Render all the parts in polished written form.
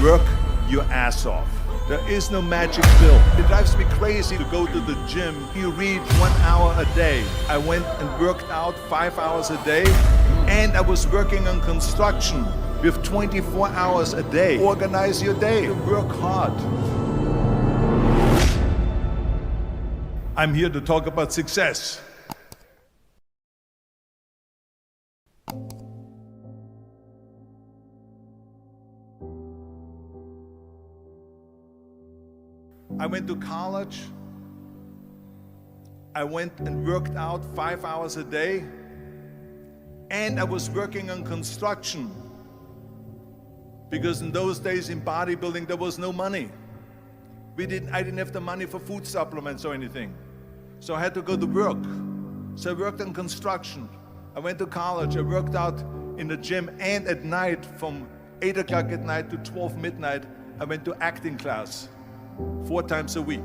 Work your ass off. There is no magic pill. It drives me crazy to go to the gym. You read 1 hour a day. I went and worked out 5 hours a day, and I was working on construction with 24 hours a day. Organize your day. Work hard. I'm here to talk about success. I went to college. I went and worked out 5 hours a day, and I was working on construction because in those days in bodybuilding there was no money. I didn't have the money for food supplements or anything, so I had to go to work. So I worked on construction. I went to college. I worked out in the gym, and at night from 8 o'clock at night to 12 midnight I went to acting class 4 times a week.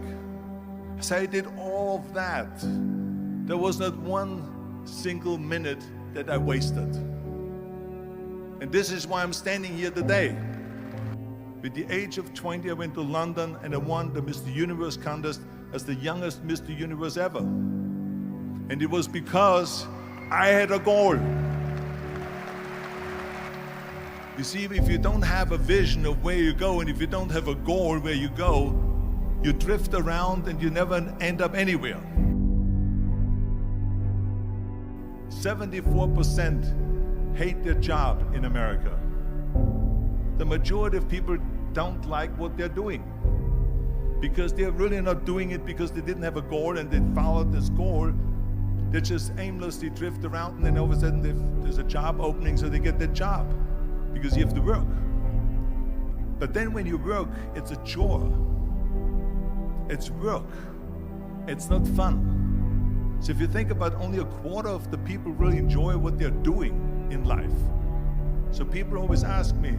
So I did all of that. There was not one single minute that I wasted. And this is why I'm standing here today. With the age of 20, I went to London and I won the Mr. Universe contest as the youngest Mr. Universe ever. And it was because I had a goal. You see, if you don't have a vision of where you go, and if you don't have a goal where you go, you drift around and you never end up anywhere. 74% hate their job in America. The majority of people don't like what they're doing because they're really not doing it because they didn't have a goal and they followed this goal. They just aimlessly drift around, and then all of a sudden there's a job opening, so they get that job because you have to work. But then when you work, it's a chore. It's work. It's not fun. So if you think about, only a quarter of the people really enjoy what they're doing in life. So people always ask me,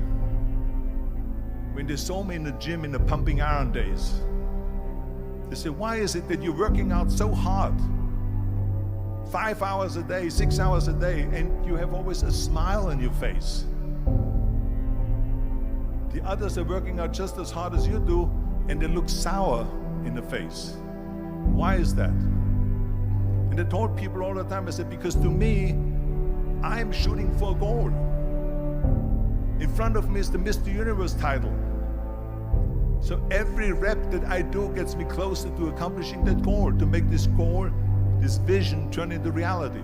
when they saw me in the gym in the pumping iron days, they say, why is it that you're working out so hard? 5 hours a day, 6 hours a day, and you have always a smile on your face. The others are working out just as hard as you do, and they look sour in the face. Why is that? And I told people all the time, I said, because to me, I'm shooting for a goal. In front of me is the Mr. Universe title. So every rep that I do gets me closer to accomplishing that goal, to make this goal, this vision turn into reality.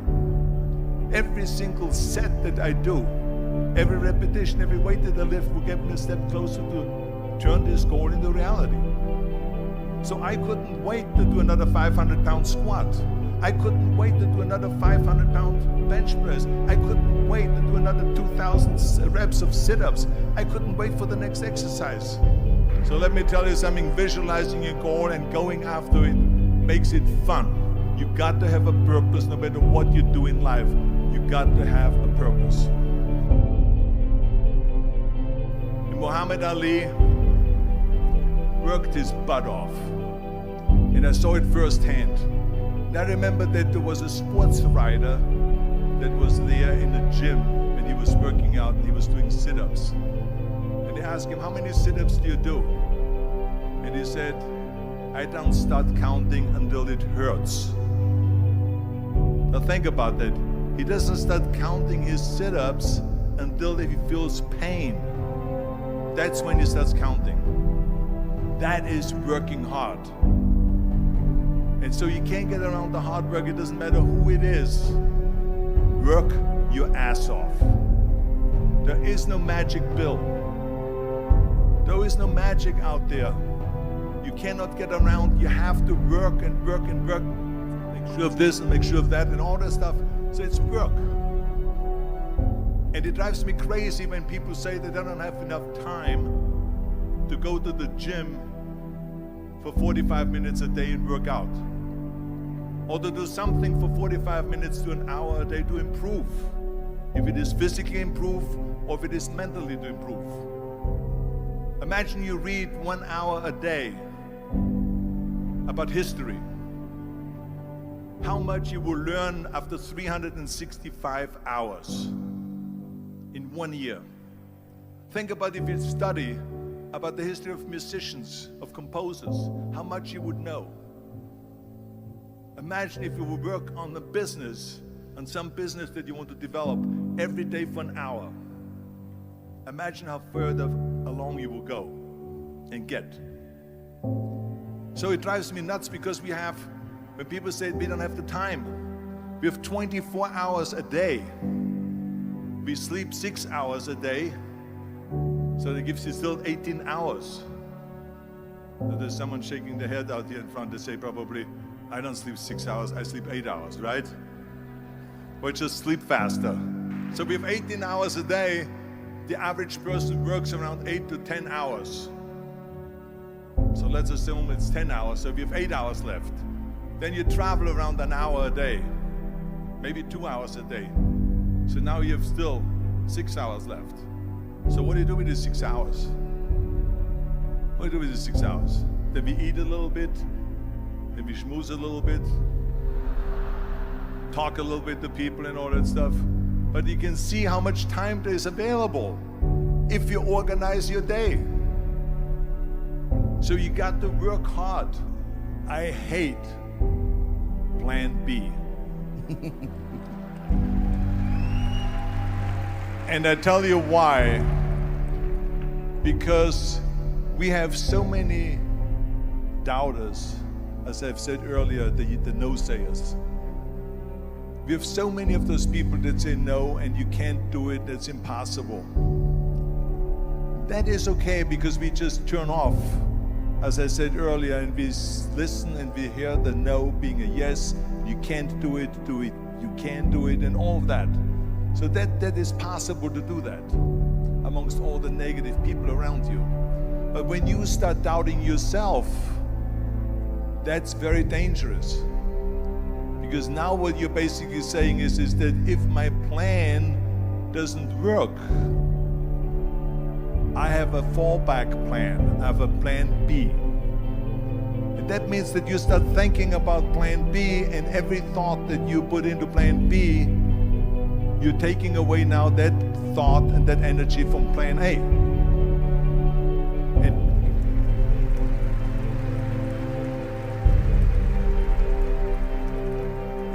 Every single set that I do, every repetition, every weight that I lift will get me a step closer to turn this goal into reality. So I couldn't wait to do another 500-pound squat. I couldn't wait to do another 500-pound bench press. I couldn't wait to do another 2,000 reps of sit-ups. I couldn't wait for the next exercise. So let me tell you something, visualizing your goal and going after it makes it fun. You got to have a purpose no matter what you do in life. You got to have a purpose. Muhammad Ali worked his butt off, and I saw it firsthand. And I remember that there was a sports writer that was there in the gym when he was working out and he was doing sit-ups. And they asked him, how many sit-ups do you do? And he said, I don't start counting until it hurts. Now think about that. He doesn't start counting his sit-ups until he feels pain. That's when he starts counting. That is working hard. And so you can't get around the hard work. It doesn't matter who it is. Work your ass off. There is no magic pill. There is no magic out there. You cannot get around. You have to work and work and work. Make sure of this and make sure of that and all that stuff. So it's work. And it drives me crazy when people say that they don't have enough time to go to the gym for 45 minutes a day and work out. Or to do something for 45 minutes to an hour a day to improve. If it is physically improve or if it is mentally to improve. Imagine you read 1 hour a day about history. How much you will learn after 365 hours in 1 year. Think about if you study about the history of musicians, of composers, how much you would know. Imagine if you would work on a business, on some business that you want to develop every day for an hour. Imagine how further along you will go and get. So it drives me nuts because when people say we don't have the time, we have 24 hours a day. We sleep 6 hours a day, so that gives you still 18 hours. So there's someone shaking their head out here in front. They say probably, I don't sleep 6 hours, I sleep 8 hours, right? Or just sleep faster. So we have 18 hours a day. The average person works around 8 to 10 hours. So let's assume it's 10 hours, so we have 8 hours left. Then you travel around an hour a day, maybe 2 hours a day. So now you have still 6 hours left. So what do you do with these 6 hours? What do you do with these 6 hours? Then we eat a little bit, then we schmooze a little bit, talk a little bit to people and all that stuff. But you can see how much time there is available if you organize your day. So you got to work hard. I hate plan B. And I tell you why. Because we have so many doubters, as I've said earlier, the no-sayers. We have so many of those people that say no and you can't do it, that's impossible. That is okay because we just turn off, as I said earlier, and we listen and we hear the no being a yes. You can't do it, you can do it, and all of that. So that is possible to do that amongst all the negative people around you. But when you start doubting yourself, that's very dangerous. Because now what you're basically saying is that if my plan doesn't work, I have a fallback plan, I have a plan B. And that means that you start thinking about plan B, and every thought that you put into plan B, you're taking away now that thought and that energy from plan A.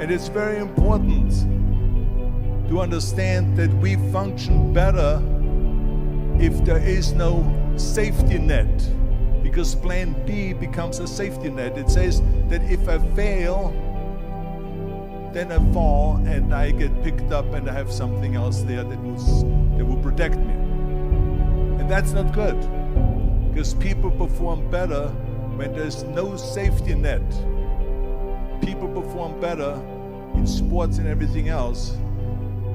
And it's very important to understand that we function better if there is no safety net, because plan B becomes a safety net. It says that if I fail, then I fall and I get picked up and I have something else there that will protect me. And that's not good, because people perform better when there's no safety net. People perform better in sports and everything else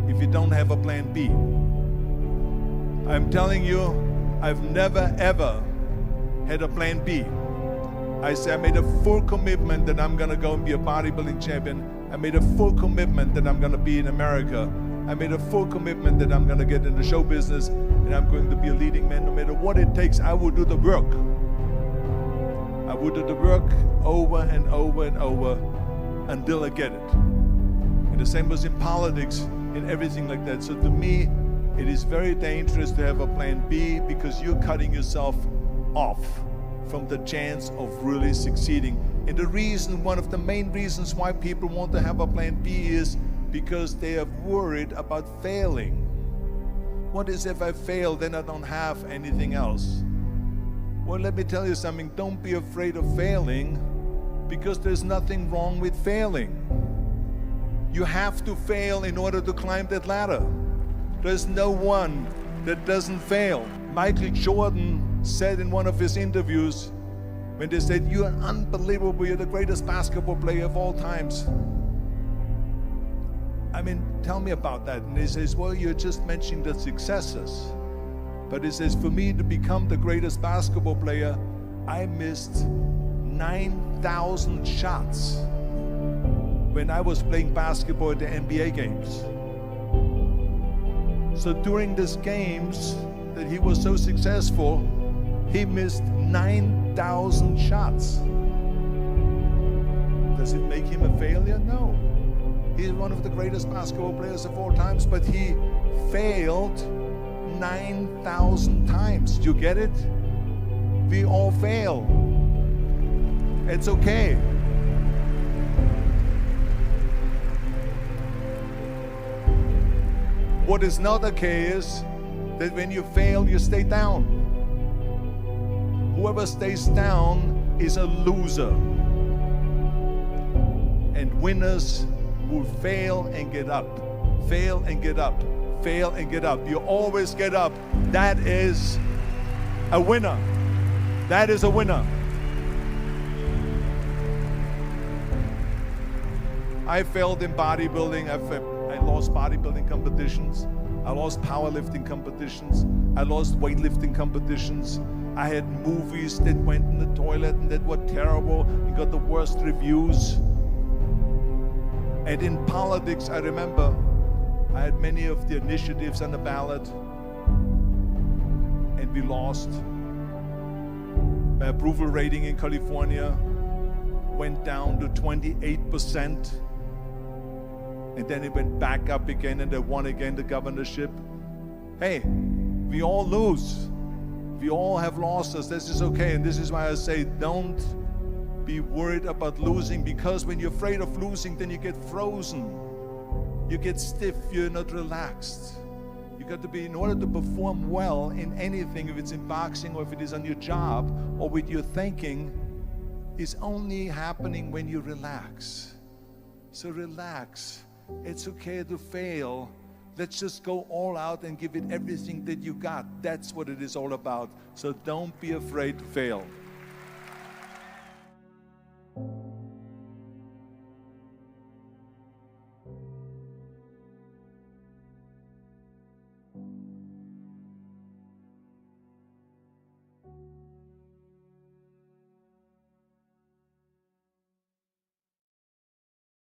if you don't have a plan B. I'm telling you, I've never ever had a plan B. I made a full commitment that I'm gonna go and be a bodybuilding champion. I made a full commitment that I'm gonna be in America. I made a full commitment that I'm gonna get in the show business and I'm going to be a leading man. No matter what it takes, I will do the work. I will do the work over and over and over until I get it. And the same was in politics and everything like that. So to me, it is very dangerous to have a plan B, because you're cutting yourself off from the chance of really succeeding. And the reason, one of the main reasons why people want to have a plan B is because they are worried about failing. What is if I fail, then I don't have anything else? Well, let me tell you something, don't be afraid of failing, because there's nothing wrong with failing. You have to fail in order to climb that ladder. There's no one that doesn't fail. Michael Jordan said in one of his interviews, when they said, "You're unbelievable, you're the greatest basketball player of all times." I mean, tell me about that. And he says, well, you're just mentioning the successes. But he says, for me to become the greatest basketball player, I missed 9,000 shots when I was playing basketball at the NBA games. So during these games that he was so successful, he missed 9,000 shots. Does it make him a failure? No. He's one of the greatest basketball players of all times, but he failed 9,000 times. Do you get it? We all fail. It's okay. What is not okay is that when you fail, you stay down. Whoever stays down is a loser. And winners will fail and get up, fail and get up, fail and get up. You always get up. That is a winner. That is a winner. I failed in bodybuilding. I lost bodybuilding competitions. I lost powerlifting competitions. I lost weightlifting competitions. I had movies that went in the toilet and that were terrible and got the worst reviews. And in politics, I remember I had many of the initiatives on the ballot, and we lost. My approval rating in California went down to 28%, and then it went back up again, and I won again the governorship. Hey, we all lose. We all have losses. This is okay, and this is why I say don't be worried about losing, because when you're afraid of losing, then you get frozen. You get stiff, you're not relaxed. You got to be, in order to perform well in anything, if it's in boxing or if it is on your job or with your thinking, is only happening when you relax. So relax. It's okay to fail. Let's just go all out and give it everything that you got. That's what it is all about. So don't be afraid to fail.